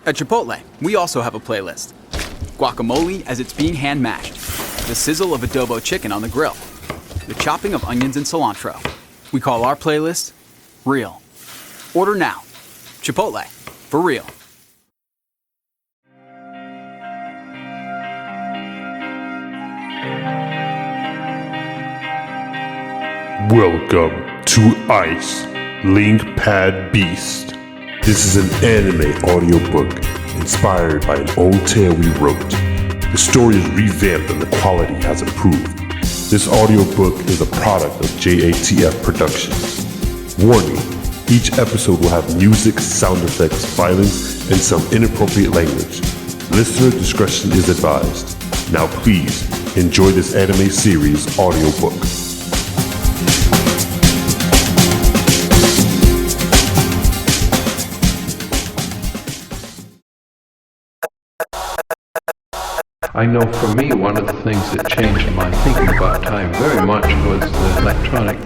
At Chipotle, we also have a playlist. Guacamole as it's being hand mashed, the sizzle of adobo chicken on the grill, the chopping of onions and cilantro. We call our playlist Real. Order now. Chipotle, for real. Welcome to Ice Link Pad Beast. This is an anime audiobook inspired by an old tale we wrote. The story is revamped and the quality has improved. This audiobook is a product of JATF Productions. Warning, each episode will have music, sound effects, violence, and some inappropriate language. Listener discretion is advised. Now please, enjoy this anime series audiobook. I know for me, one of the things that changed my thinking about time very much was the electronic.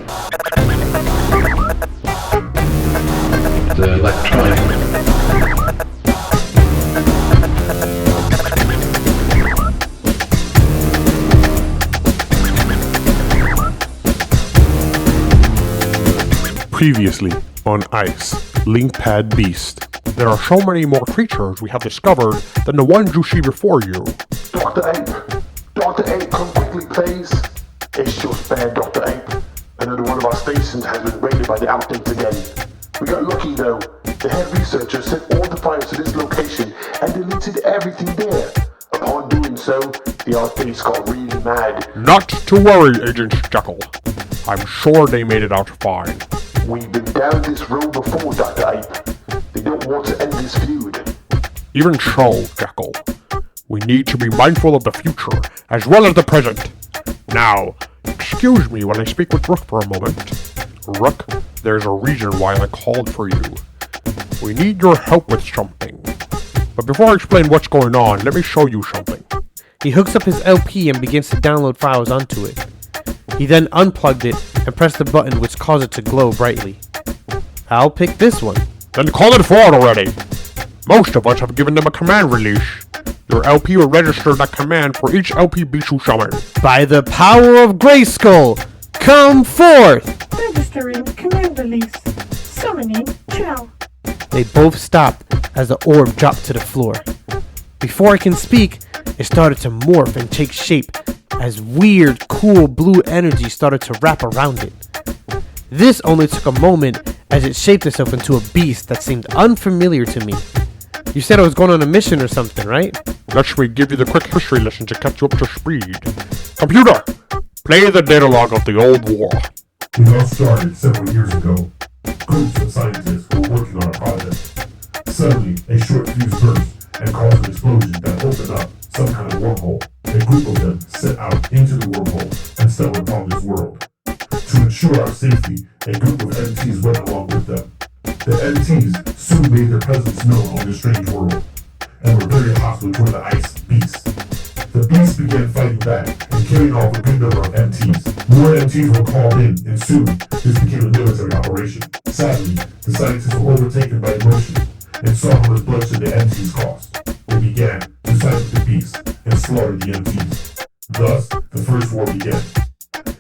Previously on Ice Link Pad Beast. There are so many more creatures we have discovered than the ones you see before you. Dr. Ape! Dr. Ape, come quickly, please! It's just bad, Dr. Ape. Another one of our stations has been raided by the outdates again. We got lucky, though. The head researcher sent all the files to this location and deleted everything there. Upon doing so, the outdates got really mad. Not to worry, Agent Jackal. I'm sure they made it out fine. We've been down this road before, Dr. Ape. They don't want to end this feud. Even so, Jackal, we need to be mindful of the future as well as the present. Now, excuse me while I speak with Rook for a moment. Rook, there's a reason why I called for you. We need your help with something. But before I explain what's going on, let me show you something. He hooks up his LP and begins to download files onto it. He then unplugged it and pressed the button which caused it to glow brightly. I'll pick this one. Then call it forward already. Most of us have given them a command release. Your LP will register that command for each LP beast you summon. By the power of Grayskull, come forth! Registering command release. Summoning Chow. They both stopped as the orb dropped to the floor. Before I can speak, it started to morph and take shape as weird, cool blue energy started to wrap around it. This only took a moment as it shaped itself into a beast that seemed unfamiliar to me. You said I was going on a mission or something, right? Let me give you the quick history lesson to catch you up to speed. Computer, play the data log of the old war. It all started several years ago. Groups of scientists were working on a project. Suddenly, a short fuse burst and caused an explosion that opened up some kind of wormhole. A group of them set out into the wormhole and stumbled upon this world. To ensure our safety, a group of MTs went along with them. The MTs soon made their presence known on this strange world, and were very hostile toward the ice beasts. The beasts began fighting back and killing off a good number of MTs. More MTs were called in, and soon this became a military operation. Sadly, the scientists were overtaken by emotion and saw how much bloodshed the MTs caused. They began to silence the beasts and slaughter the MTs. Thus, the first war began.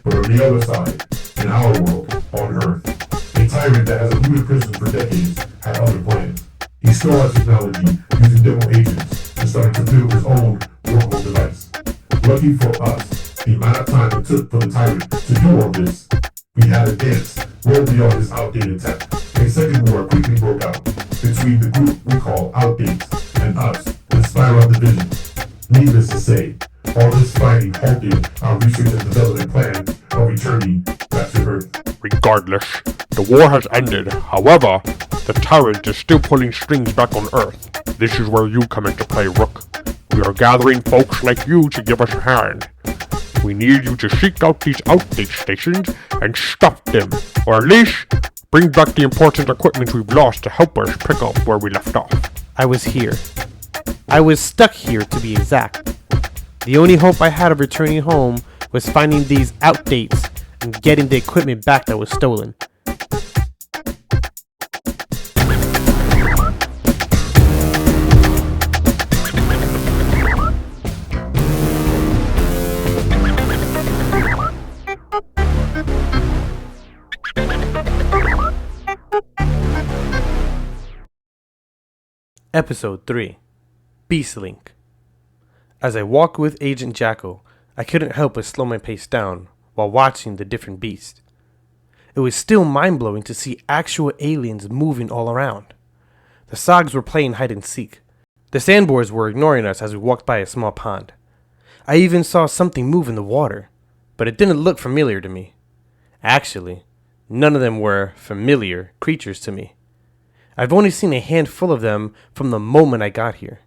But on the other side, in our world, on Earth, a tyrant that has eluded prison for decades had other plans. He stole our technology using demo agents and started to build his own wormhole device. Lucky for us, the amount of time it took for the tyrant to do all this, we had a dance well beyond his outdated tech. A second war quickly broke out between the group we call Outdates and us, the Spiral Division. Needless to say, all this fighting halted our research and development plan of returning back to Earth. Regardless, the war has ended. However, the tyrant is still pulling strings back on Earth. This is where you come into play, Rook. We are gathering folks like you to give us a hand. We need you to seek out these outdate stations and stop them, or at least bring back the important equipment we've lost to help us pick up where we left off. I was here. I was stuck here, to be exact. The only hope I had of returning home was finding these outdates and getting the equipment back that was stolen. Episode 3 Beast Link. As I walked with Agent Jackal, I couldn't help but slow my pace down while watching the different beasts. It was still mind-blowing to see actual aliens moving all around. The Sogs were playing hide and seek. The sandboars were ignoring us as we walked by a small pond. I even saw something move in the water, but it didn't look familiar to me. Actually, none of them were familiar creatures to me. I've only seen a handful of them from the moment I got here.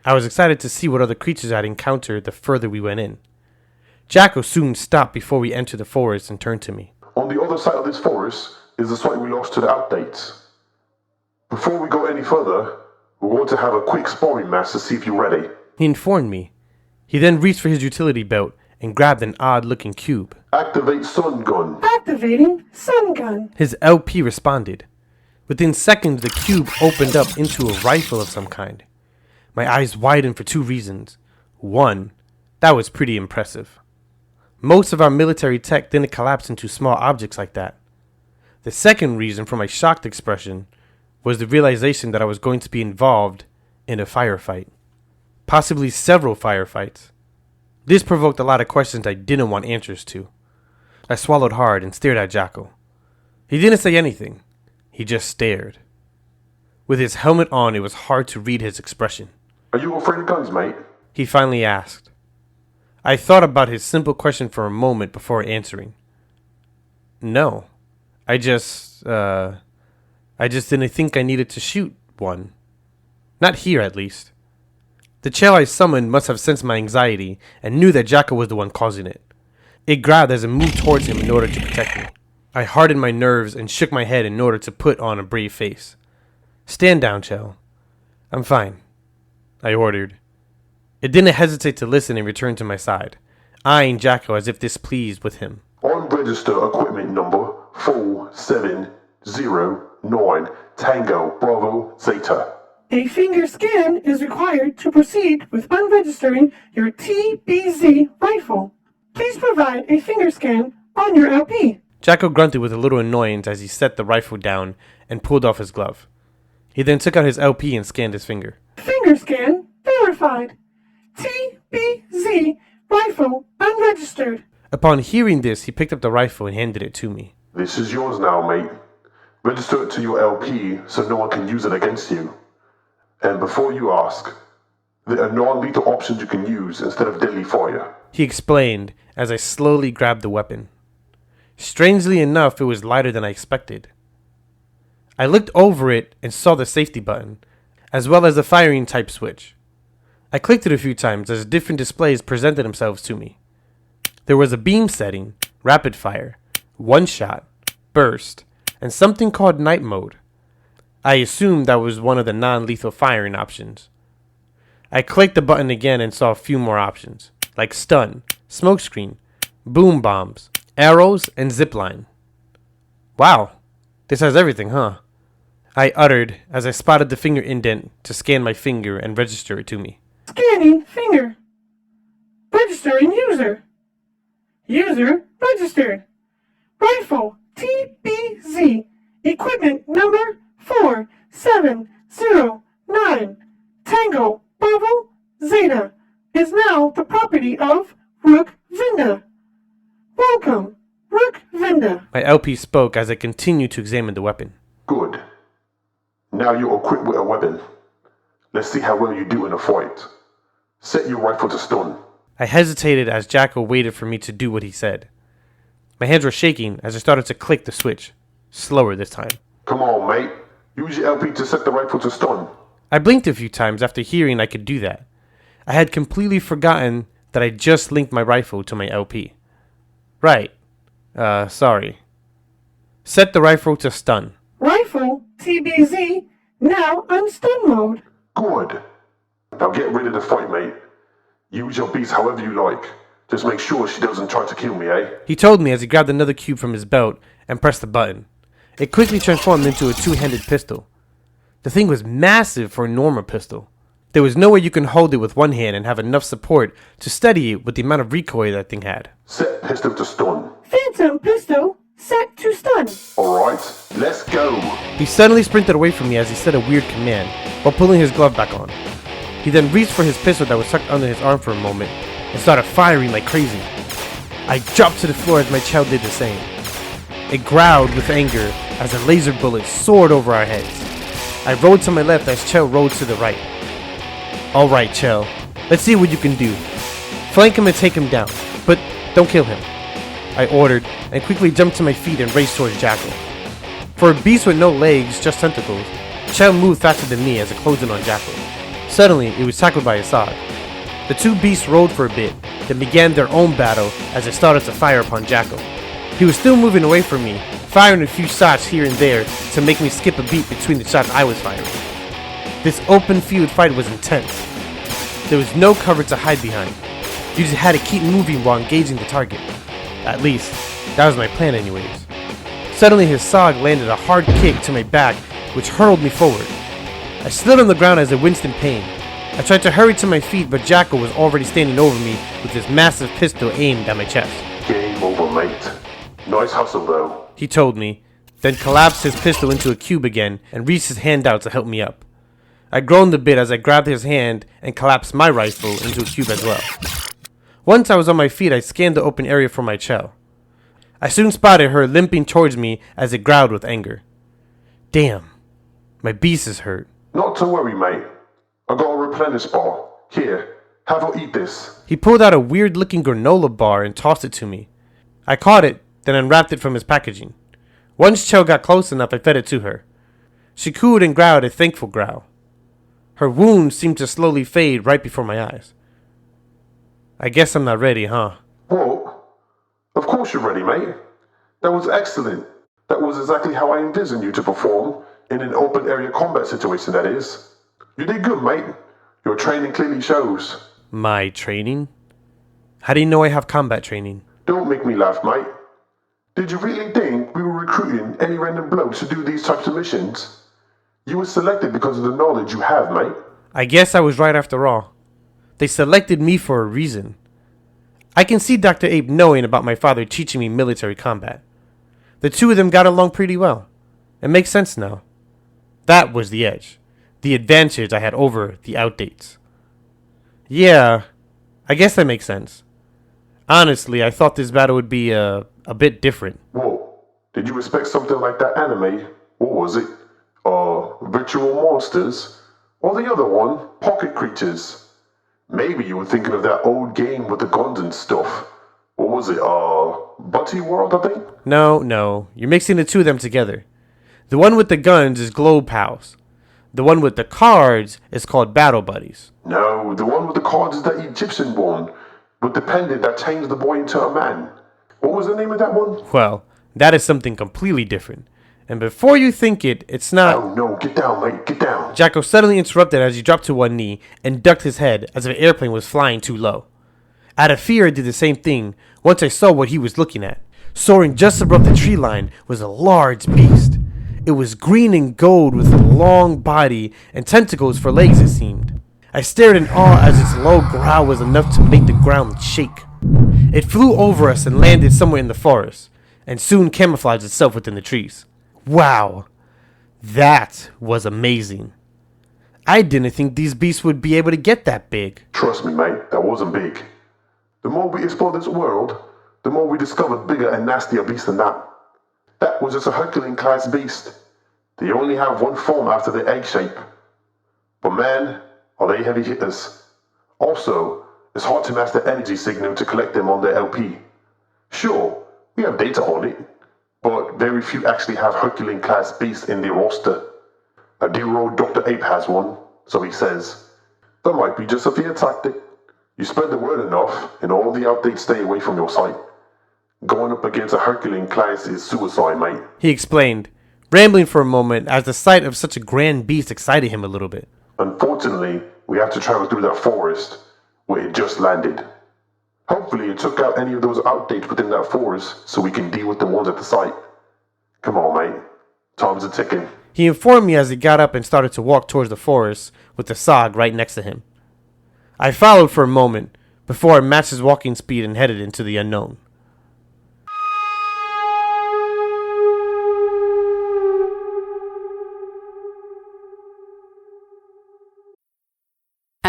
I was excited to see what other creatures I'd encountered the further we went in. Jackal soon stopped before we entered the forest and turned to me. On the other side of this forest is the site we lost to the outdates. Before we go any further, we're going to have a quick sparring match to see if you're ready. He informed me. He then reached for his utility belt and grabbed an odd-looking cube. Activate Sun Gun. Activating Sun Gun. His LP responded. Within seconds, the cube opened up into a rifle of some kind. My eyes widened for two reasons. One, that was pretty impressive. Most of our military tech didn't collapse into small objects like that. The second reason for my shocked expression was the realization that I was going to be involved in a firefight. Possibly several firefights. This provoked a lot of questions I didn't want answers to. I swallowed hard and stared at Jackal. He didn't say anything. He just stared. With his helmet on, it was hard to read his expression. Are you afraid of guns, mate? He finally asked. I thought about his simple question for a moment before answering. No. I just didn't think I needed to shoot one. Not here, at least. The chair I summoned must have sensed my anxiety and knew that Jackal was the one causing it. It grabbed as it moved towards him in order to protect me. I hardened my nerves and shook my head in order to put on a brave face. Stand down, Chell. I'm fine, I ordered. It didn't hesitate to listen and return to my side, eyeing Jackal as if displeased with him. On register equipment number 4709 Tango Bravo Zeta. A finger scan is required to proceed with unregistering your TBZ rifle. Please provide a finger scan on your LP. Jackal grunted with a little annoyance as he set the rifle down and pulled off his glove. He then took out his LP and scanned his finger. Finger scan verified. TBZ rifle unregistered. Upon hearing this, he picked up the rifle and handed it to me. This is yours now, mate. Register it to your LP so no one can use it against you. And before you ask, there are non-lethal options you can use instead of deadly fire. He explained as I slowly grabbed the weapon. Strangely enough, it was lighter than I expected. I looked over it and saw the safety button, as well as the firing type switch. I clicked it a few times as different displays presented themselves to me. There was a beam setting, rapid fire, one shot, burst, and something called night mode. I assumed that was one of the non-lethal firing options. I clicked the button again and saw a few more options, like stun, smokescreen, boom bombs, arrows, and zipline. Wow, this has everything, huh? I uttered as I spotted the finger indent to scan my finger and register it to me. Scanning finger. Registering user. User registered. Rifle TBZ. Equipment number 4709. Tango Bravo Zeta is now the property of Rook Vinda. Welcome, Rook Vinda. My LP spoke as I continued to examine the weapon. Good. Now you're equipped with a weapon. Let's see how well you do in a fight. Set your rifle to stun. I hesitated as Jackal waited for me to do what he said. My hands were shaking as I started to click the switch, slower this time. Come on, mate. Use your LP to set the rifle to stun. I blinked a few times after hearing I could do that. I had completely forgotten that I just linked my rifle to my LP. Right. Sorry. Set the rifle to stun. Rifle TBZ now on stun mode. Good. Now get ready to fight, mate. Use your beast however you like. Just make sure she doesn't try to kill me, eh? He told me as he grabbed another cube from his belt and pressed the button. It quickly transformed into a two-handed pistol. The thing was massive for a normal pistol. There was no way you can hold it with one hand and have enough support to steady it with the amount of recoil that thing had. Set pistol to stun. Phantom pistol set to stun. Alright, let's go. He suddenly sprinted away from me as he said a weird command, while pulling his glove back on. He then reached for his pistol that was tucked under his arm for a moment and started firing like crazy. I dropped to the floor as my Chell did the same. It growled with anger as a laser bullet soared over our heads. I rode to my left as Chell rode to the right. Alright, Chell, let's see what you can do. Flank him and take him down, but don't kill him, I ordered, and quickly jumped to my feet and raced towards Jackal. For a beast with no legs, just tentacles, Chell moved faster than me as it closed in on Jackal. Suddenly, it was tackled by Assad. The two beasts rode for a bit, then began their own battle as they started to fire upon Jackal. He was still moving away from me, firing a few shots here and there to make me skip a beat between the shots I was firing. This open field fight was intense. There was no cover to hide behind. You just had to keep moving while engaging the target. At least, that was my plan anyways. Suddenly his Sog landed a hard kick to my back, which hurled me forward. I slid on the ground as I winced in pain. I tried to hurry to my feet, but Jackal was already standing over me with his massive pistol aimed at my chest. Game over, mate. Nice hustle, though. He told me, then collapsed his pistol into a cube again and reached his hand out to help me up. I groaned a bit as I grabbed his hand and collapsed my rifle into a cube as well. Once I was on my feet, I scanned the open area for my Chell. I soon spotted her limping towards me as it growled with anger. Damn, my beast is hurt. Not to worry, mate. I got a replenish bar. Here, have her eat this. He pulled out a weird-looking granola bar and tossed it to me. I caught it, then unwrapped it from his packaging. Once Chell got close enough, I fed it to her. She cooed and growled a thankful growl. Her wound seemed to slowly fade right before my eyes. I guess I'm not ready, huh? What? Of course you're ready, mate. That was excellent. That was exactly how I envisioned you to perform, in an open area combat situation, that is. You did good, mate. Your training clearly shows. My training? How do you know I have combat training? Don't make me laugh, mate. Did you really think we were recruiting any random blokes to do these types of missions? You were selected because of the knowledge you have, mate. I guess I was right after all. They selected me for a reason. I can see Dr. Ape knowing about my father teaching me military combat. The two of them got along pretty well. It makes sense now. That was the edge. The advantage I had over the outdates. Yeah, I guess that makes sense. Honestly, I thought this battle would be a bit different. Whoa, did you expect something like that anime? What was it? Virtual monsters? Or the other one, pocket creatures? Maybe you were thinking of that old game with the guns and stuff. What was it, Butty World, I think? No, you're mixing the two of them together. The one with the guns is Globe Pals. The one with the cards is called Battle Buddies. No, the one with the cards is that Egyptian one, with the pendant that changed the boy into a man. What was the name of that one? Well, that is something completely different. And before you think it's not... Oh no, get down, mate, get down. Jackal suddenly interrupted as he dropped to one knee and ducked his head as if an airplane was flying too low. Out of fear, I did the same thing once I saw what he was looking at. Soaring just above the tree line was a large beast. It was green and gold with a long body and tentacles for legs, it seemed. I stared in awe as its low growl was enough to make the ground shake. It flew over us and landed somewhere in the forest, and soon camouflaged itself within the trees. Wow, that was amazing. I didn't think these beasts would be able to get that big. Trust me, mate, that wasn't big. The more we explore this world, the more we discover bigger and nastier beasts than that. That was just a Herculean-class beast. They only have one form after the egg shape. But man, are they heavy hitters. Also, it's hard to master energy signal to collect them on the LP. Sure, we have data on it, but very few actually have Herculean-class beasts in their roster. A dear old Dr. Ape has one, so he says. That might be just a fear tactic. You spread the word enough, and all the outdates stay away from your site. Going up against a Herculean class is suicide, mate. He explained, rambling for a moment as the sight of such a grand beast excited him a little bit. Unfortunately, we have to travel through that forest where it just landed. Hopefully it took out any of those outdates within that forest so we can deal with the ones at the site. Come on, mate. Time's a ticking. He informed me as he got up and started to walk towards the forest with the Sog right next to him. I followed for a moment before I matched his walking speed and headed into the unknown.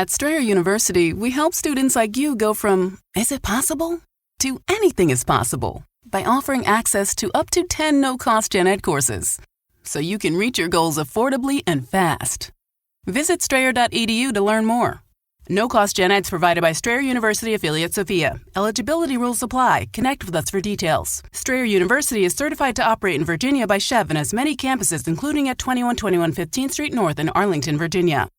At Strayer University, we help students like you go from, is it possible? To anything is possible by offering access to up to 10 no-cost gen ed courses, so you can reach your goals affordably and fast. Visit strayer.edu to learn more. No-cost gen eds provided by Strayer University affiliate Sophia. Eligibility rules apply. Connect with us for details. Strayer University is certified to operate in Virginia by Chev and has many campuses, including at 2121 15th Street North in Arlington, Virginia.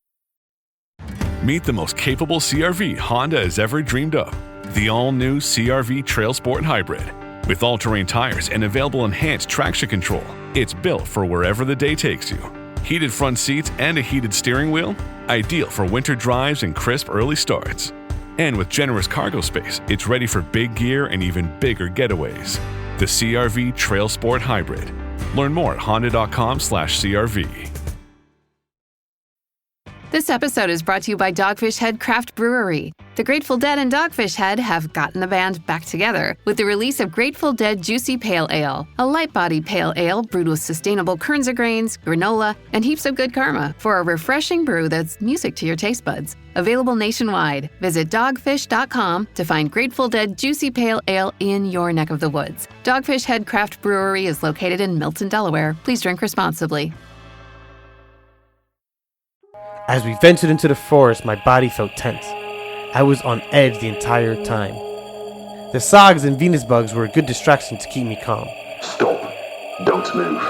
Meet the most capable CRV Honda has ever dreamed of. The all-new CRV Trail Sport Hybrid. With all-terrain tires and available enhanced traction control, it's built for wherever the day takes you. Heated front seats and a heated steering wheel, ideal for winter drives and crisp early starts. And with generous cargo space, it's ready for big gear and even bigger getaways. The CRV Trail Sport Hybrid. Learn more at honda.com/CRV. This episode is brought to you by Dogfish Head Craft Brewery. The Grateful Dead and Dogfish Head have gotten the band back together with the release of Grateful Dead Juicy Pale Ale, a light-bodied pale ale brewed with sustainable Kernza grains, granola, and heaps of good karma for a refreshing brew that's music to your taste buds. Available nationwide. Visit dogfish.com to find Grateful Dead Juicy Pale Ale in your neck of the woods. Dogfish Head Craft Brewery is located in Milton, Delaware. Please drink responsibly. As we ventured into the forest, my body felt tense. I was on edge the entire time. The Sogs and Venus bugs were a good distraction to keep me calm. Stop. Don't move.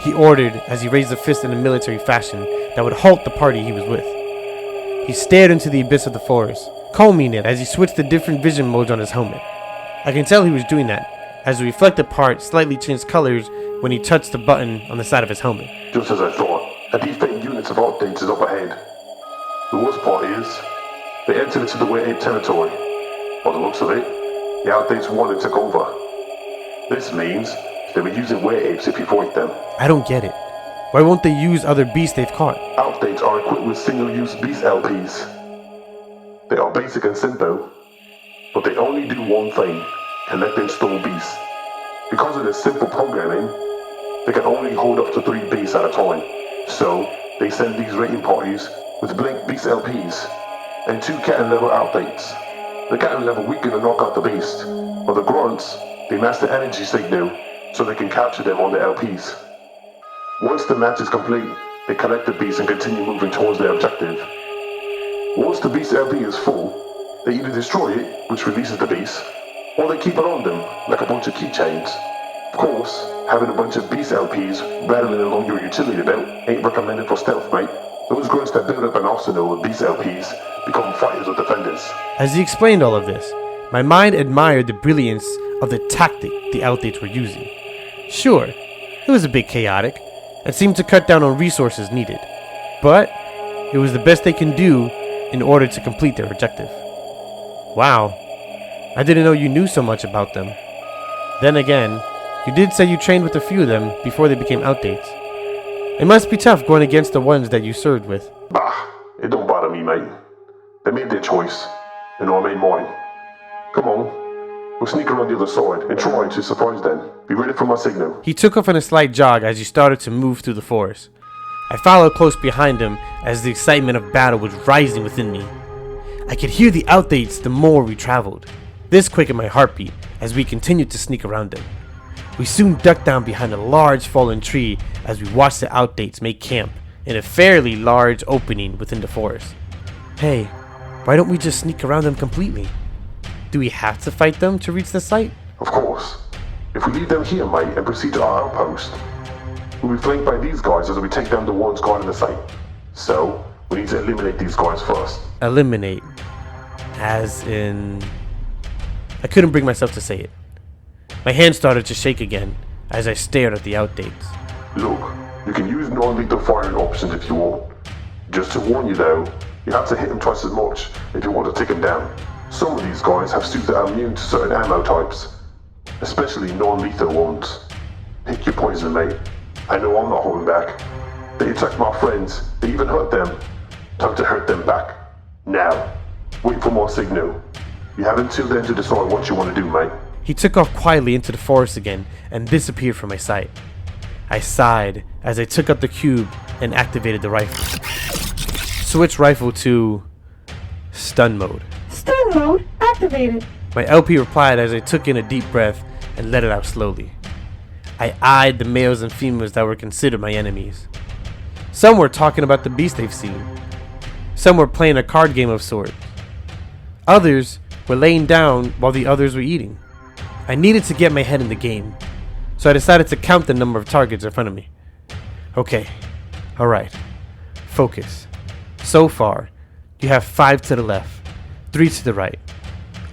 He ordered as he raised a fist in a military fashion that would halt the party he was with. He stared into the abyss of the forest, combing it as he switched the different vision modes on his helmet. I can tell he was doing that, as the reflected part slightly changed colors when he touched the button on the side of his helmet. Just as I thought, a defect units of outdates is up ahead. The worst part is, they entered into the Weight 8 territory. By the looks of it, the outdates won and took over. This means they were using Weight Apes if you fight them. I don't get it. Why won't they use other beasts they've caught? Outdates are equipped with single-use beast LPs. They are basic and simple, but they only do one thing, collect and store beasts. Because of their simple programming, they can only hold up to 3 beasts at a time. So, they send these raiding parties with blank beast LPs and 2 cat and level outdates. The cat and level weaken and knock out the beast, while the grunts, they master energy signal so they can capture them on the LPs. Once the match is complete, they collect the beast and continue moving towards their objective. Once the beast LP is full, they either destroy it, which releases the beast, or they keep it on them, like a bunch of keychains. Of course, having a bunch of beast LPs rattling along your utility belt ain't recommended for stealth, mate. Those grunts that build up an arsenal of beast LPs become fighters or defenders. As he explained all of this, my mind admired the brilliance of the tactic the outdates were using. Sure, it was a bit chaotic, and seemed to cut down on resources needed, but it was the best they can do in order to complete their objective. Wow, I didn't know you knew so much about them. Then again, you did say you trained with a few of them before they became outdates. It must be tough going against the ones that you served with. Bah, it don't bother me, mate. They made their choice, and I made mine. Come on, we'll sneak around the other side and try to surprise them. Be ready for my signal. He took off on a slight jog as he started to move through the forest. I followed close behind him as the excitement of battle was rising within me. I could hear the outdates the more we traveled. This quickened my heartbeat as we continued to sneak around them. We soon ducked down behind a large fallen tree as we watched the outdates make camp in a fairly large opening within the forest. Hey, why don't we just sneak around them completely? Do we have to fight them to reach the site? Of course. If we leave them here, mate, and proceed to our outpost, we'll be flanked by these guys as we take down the ones guarding the site. So, we need to eliminate these guys first. Eliminate. As in... I couldn't bring myself to say it. My hand started to shake again as I stared at the outdates. Look, you can use non-lethal firing options if you want. Just to warn you though, you have to hit them twice as much if you want to take them down. Some of these guys have suits that are immune to certain ammo types, especially non-lethal ones. Pick your poison, mate. I know I'm not holding back. They attacked my friends, they even hurt them. Time to hurt them back. Now, wait for more signal. You have until then to decide what you want to do, mate. He took off quietly into the forest again and disappeared from my sight. I sighed as I took up the cube and activated the rifle. Switch rifle to Stun mode. Stun mode activated. My LP replied as I took in a deep breath and let it out slowly. I eyed the males and females that were considered my enemies. Some were talking about the beast they've seen. Some were playing a card game of sorts. Others were laying down while the others were eating. I needed to get my head in the game, so I decided to count the number of targets in front of me. Okay, alright, focus. So far, you have 5 to the left, 3 to the right.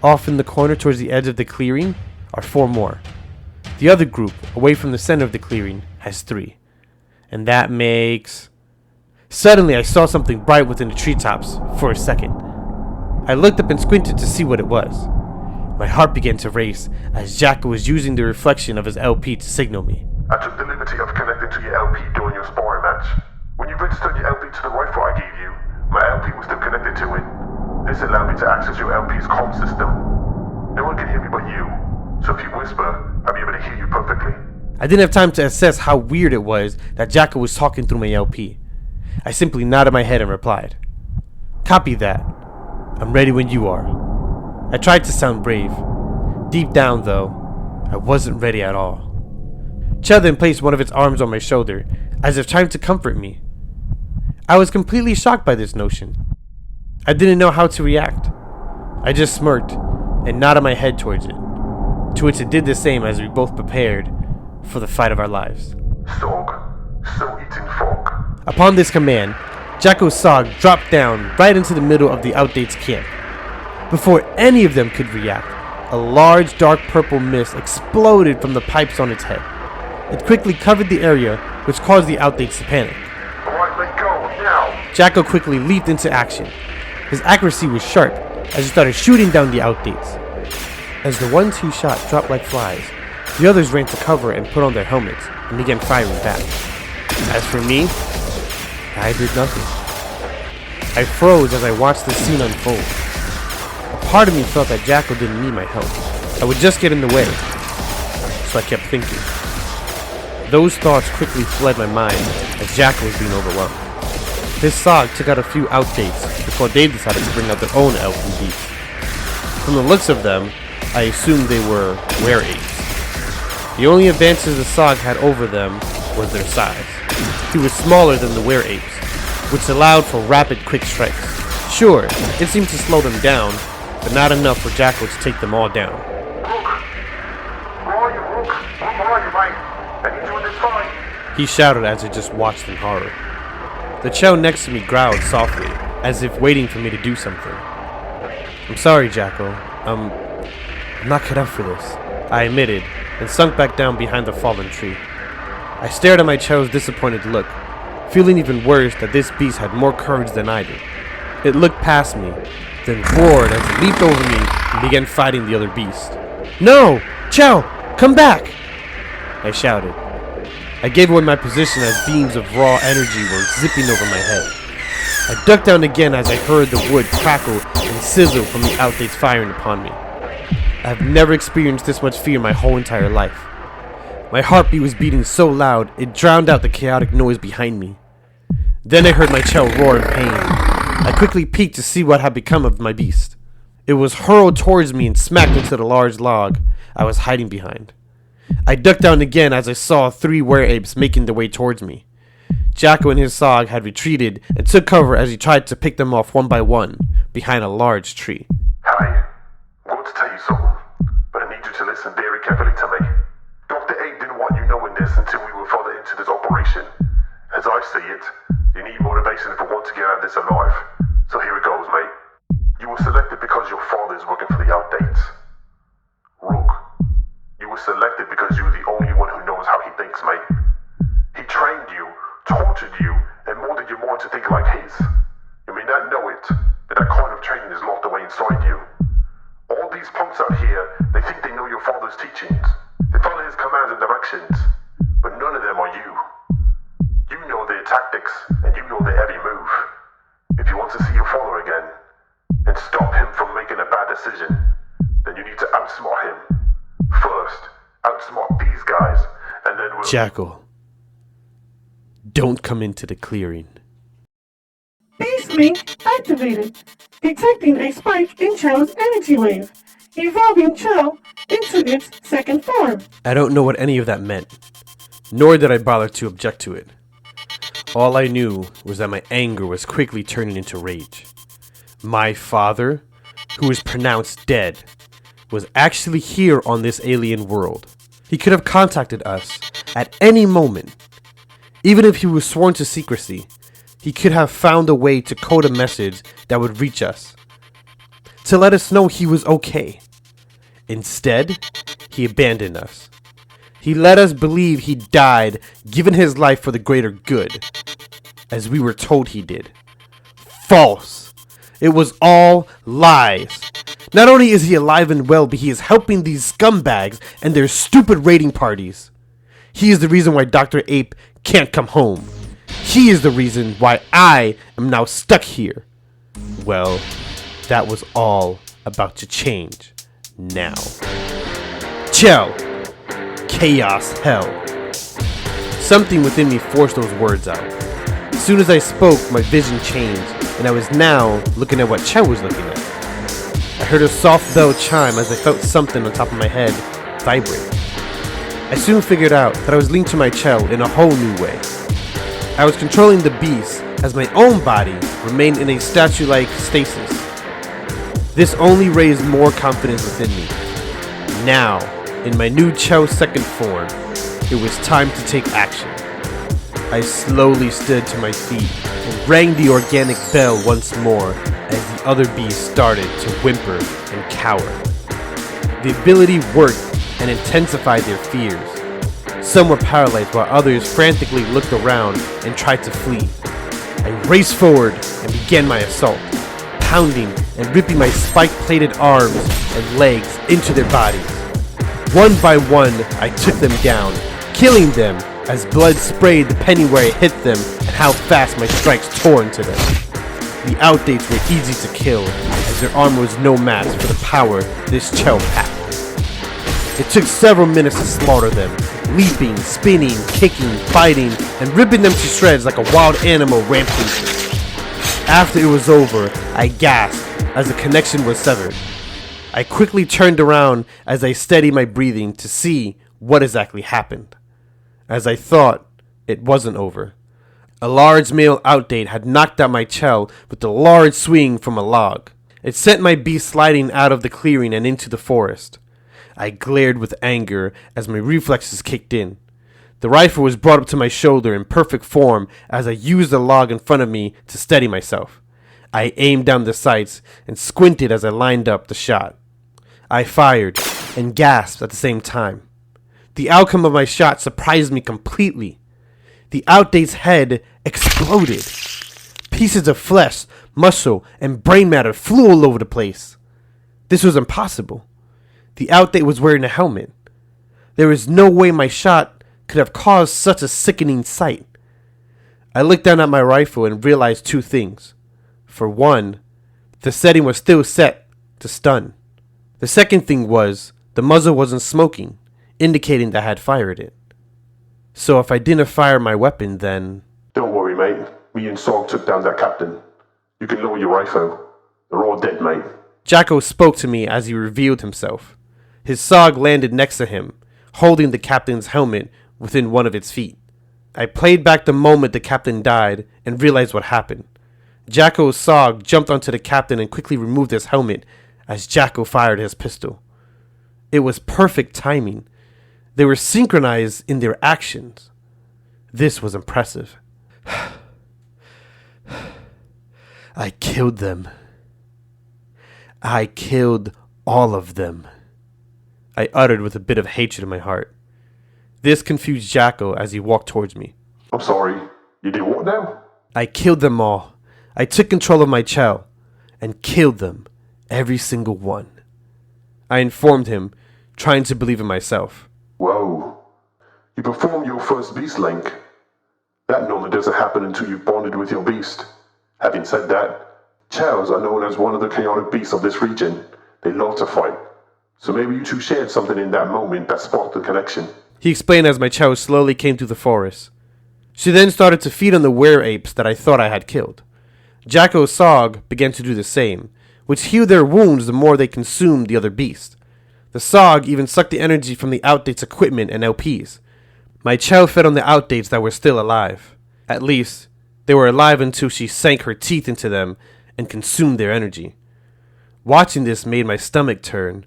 Off in the corner towards the edge of the clearing are 4 more. The other group, away from the center of the clearing, has 3. And that makes... Suddenly I saw something bright within the treetops for a second. I looked up and squinted to see what it was. My heart began to race as Jackal was using the reflection of his LP to signal me. I took the liberty of connecting to your LP during your sparring match. When you registered your LP to the rifle I gave you, my LP was still connected to it. This allowed me to access your LP's comm system. No one can hear me but you, so if you whisper, I'll be able to hear you perfectly. I didn't have time to assess how weird it was that Jackal was talking through my LP. I simply nodded my head and replied, "Copy that. I'm ready when you are." I tried to sound brave. Deep down, though, I wasn't ready at all. Chell then placed one of its arms on my shoulder, as if trying to comfort me. I was completely shocked by this notion. I didn't know how to react. I just smirked and nodded my head towards it, to which it did the same as we both prepared for the fight of our lives. Sog, so eating fog. Upon this command, Jackal's Sog dropped down right into the middle of the outdate's camp. Before any of them could react, a large dark purple mist exploded from the pipes on its head. It quickly covered the area, which caused the outdates to panic. Alright, let go, now! Jackal quickly leaped into action. His accuracy was sharp as he started shooting down the outdates. As the ones he shot dropped like flies, the others ran to cover and put on their helmets and began firing back. As for me, I did nothing. I froze as I watched the scene unfold. A part of me felt that Jackal didn't need my help. I would just get in the way. So I kept thinking. Those thoughts quickly fled my mind as Jackal was being overwhelmed. His Sog took out a few outdates before they decided to bring out their own LPDs. From the looks of them, I assumed they were were-apes. The only advantage the Sog had over them was their size. He was smaller than the were-apes, which allowed for rapid quick strikes. Sure, it seemed to slow them down, but not enough for Jackal to take them all down. Rook! Where are you, Rook? Where are you, mate? I need you in this fight. He shouted as I just watched in horror. The Chow next to me growled softly, as if waiting for me to do something. "I'm sorry, Jackal. I'm not cut out for this," I admitted, and sunk back down behind the fallen tree. I stared at my Chow's disappointed look, feeling even worse that this beast had more courage than I did. It looked past me, then roared as it leaped over me and began fighting the other beast. "No! Chow! Come back!" I shouted. I gave away my position as beams of raw energy were zipping over my head. I ducked down again as I heard the wood crackle and sizzle from the outdates firing upon me. I have never experienced this much fear my whole entire life. My heartbeat was beating so loud, it drowned out the chaotic noise behind me. Then I heard my Chow roar in pain. I quickly peeked to see what had become of my beast. It was hurled towards me and smacked into the large log I was hiding behind. I ducked down again as I saw 3 were-apes making their way towards me. Jackal and his Sog had retreated and took cover as he tried to pick them off one by one behind a large tree. Hi, I'm going to tell you something, but I need you to listen very carefully to me. Dr. A didn't want you knowing this until we were further into this operation. As I see it, you need motivation if we want to get out of this alive. So here it goes, mate. You were selected because your father is working for the outdates. Rook, you were selected because you're the only one who knows how he thinks, mate. He trained you, tortured you, and molded your mind to think like his. You may not know it, but that kind of training is locked away inside you. All these punks out here, they think they know your father's teachings. They follow his commands and directions, but none of them are you. You know their tactics, and you know their every move. If you want to see your father again, and stop him from making a bad decision, then you need to outsmart him. First, outsmart these guys, and then we'll... Jackal, don't come into the clearing. Beast link activated. detecting a spike in Chell's energy wave, evolving Chell into its second form. I don't know what any of that meant, nor did I bother to object to it. All I knew was that my anger was quickly turning into rage. My father, who was pronounced dead, was actually here on this alien world. He could have contacted us at any moment. Even if he was sworn to secrecy, he could have found a way to code a message that would reach us, to let us know he was okay. Instead, he abandoned us. He let us believe he died, giving his life for the greater good, as we were told he did. False. It was all lies. Not only is he alive and well, but he is helping these scumbags and their stupid raiding parties. He is the reason why Dr. Ape can't come home. He is the reason why I am now stuck here. Well, that was all about to change now. Chell. Chaos Hell. Something within me forced those words out. As soon as I spoke, my vision changed, and I was now looking at what Chell was looking at. I heard a soft bell chime as I felt something on top of my head vibrate. I soon figured out that I was linked to my Chell in a whole new way. I was controlling the beast as my own body remained in a statue-like stasis. This only raised more confidence within me. Now, in my new Chell second form, it was time to take action. I slowly stood to my feet and rang the organic bell once more as the other beasts started to whimper and cower. The ability worked and intensified their fears. Some were paralyzed while others frantically looked around and tried to flee. I raced forward and began my assault, pounding and ripping my spike-plated arms and legs into their bodies. One by one, I took them down, killing them as blood sprayed depending where I hit them and how fast my strikes tore into them. The outdates were easy to kill, as their armor was no match for the power this Chell packed. It took several minutes to slaughter them, leaping, spinning, kicking, biting, and ripping them to shreds like a wild animal rampaging. After it was over, I gasped as the connection was severed. I quickly turned around as I steadied my breathing to see what exactly happened. As I thought, it wasn't over. A large male outdate had knocked out my Chell with a large swing from a log. It sent my beast sliding out of the clearing and into the forest. I glared with anger as my reflexes kicked in. The rifle was brought up to my shoulder in perfect form as I used the log in front of me to steady myself. I aimed down the sights and squinted as I lined up the shot. I fired and gasped at the same time. The outcome of my shot surprised me completely. The outdate's head exploded. Pieces of flesh, muscle, and brain matter flew all over the place. This was impossible. The outdate was wearing a helmet. There was no way my shot could have caused such a sickening sight. I looked down at my rifle and realized two things. For one, the setting was still set to stun. The second thing was the muzzle wasn't smoking, indicating that I had fired it. So if I didn't fire my weapon, then... Don't worry, mate. Me and Sog took down that captain. You can lower your rifle. They're all dead, mate. Jackal spoke to me as he revealed himself. His Sog landed next to him, holding the captain's helmet within one of its feet. I played back the moment the captain died and realized what happened. Jackal's Sog jumped onto the captain and quickly removed his helmet as Jackal fired his pistol. It was perfect timing. They were synchronized in their actions. This was impressive. I killed them. I killed all of them. I uttered with a bit of hatred in my heart. This confused Jackal as he walked towards me. I'm sorry. You did what now? I killed them all. I took control of my Chell and killed them, every single one. I informed him, trying to believe in myself. Whoa. You performed your first beast link. That normally doesn't happen until you've bonded with your beast. Having said that, Chells are known as one of the chaotic beasts of this region. They love to fight. So maybe you two shared something in that moment that sparked the connection. He explained as my Chell slowly came through the forest. She then started to feed on the were-apes that I thought I had killed. Jackal's Sog began to do the same, which healed their wounds the more they consumed the other beast. The Sog even sucked the energy from the Outdate's equipment and LPs. My Chell fed on the Outdates that were still alive. At least, they were alive until she sank her teeth into them and consumed their energy. Watching this made my stomach turn.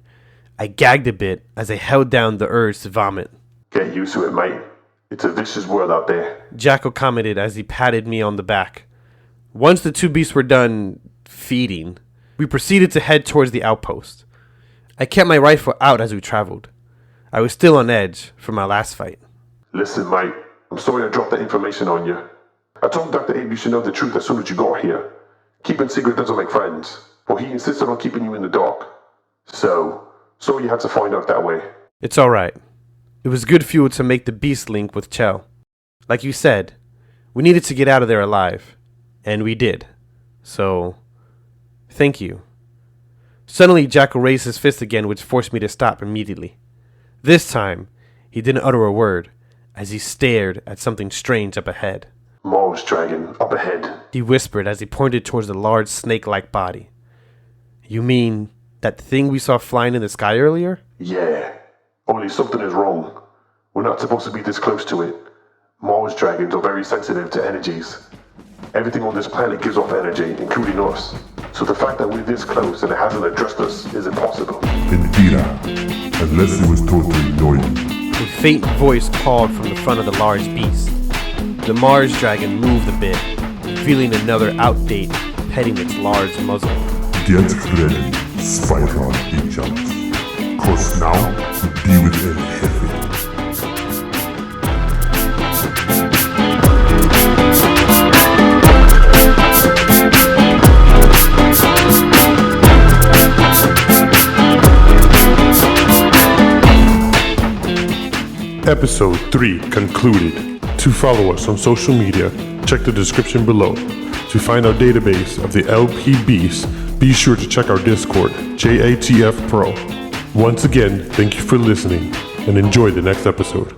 I gagged a bit as I held down the urge to vomit. Get used to it, mate. It's a vicious world out there. Jackal commented as he patted me on the back. Once the two beasts were done feeding, we proceeded to head towards the outpost. I kept my rifle out as we traveled. I was still on edge from my last fight. Listen, mate. I'm sorry I dropped that information on you. I told Dr. Abe you should know the truth as soon as you got here. Keeping secret doesn't make friends. Well, he insisted on keeping you in the dark. So you had to find out that way. It's alright. It was good fuel to make the beast link with Chell. Like you said, we needed to get out of there alive. And we did. So, thank you. Suddenly, Jackal raised his fist again, which forced me to stop immediately. This time, he didn't utter a word, as he stared at something strange up ahead. Mars dragon, up ahead, he whispered as he pointed towards the large snake-like body. You mean that thing we saw flying in the sky earlier? Yeah. Only something is wrong. We're not supposed to be this close to it. Mars dragons are very sensitive to energies. Everything on this planet gives off energy, including us. So the fact that we're this close and it hasn't addressed us is impossible. Mentira. Unless it was told to ignore you. A faint voice called from the front of the large beast. The Mars dragon moved a bit, feeling another outdate petting its large muzzle. Get ready, Spiral Agents. Cause now we deal with it heavy. Episode 3 concluded. To follow us on social media, check the description below. To find our database of the LP Beasts, be sure to check our Discord, JATF Pro. Once again, thank you for listening, and enjoy the next episode.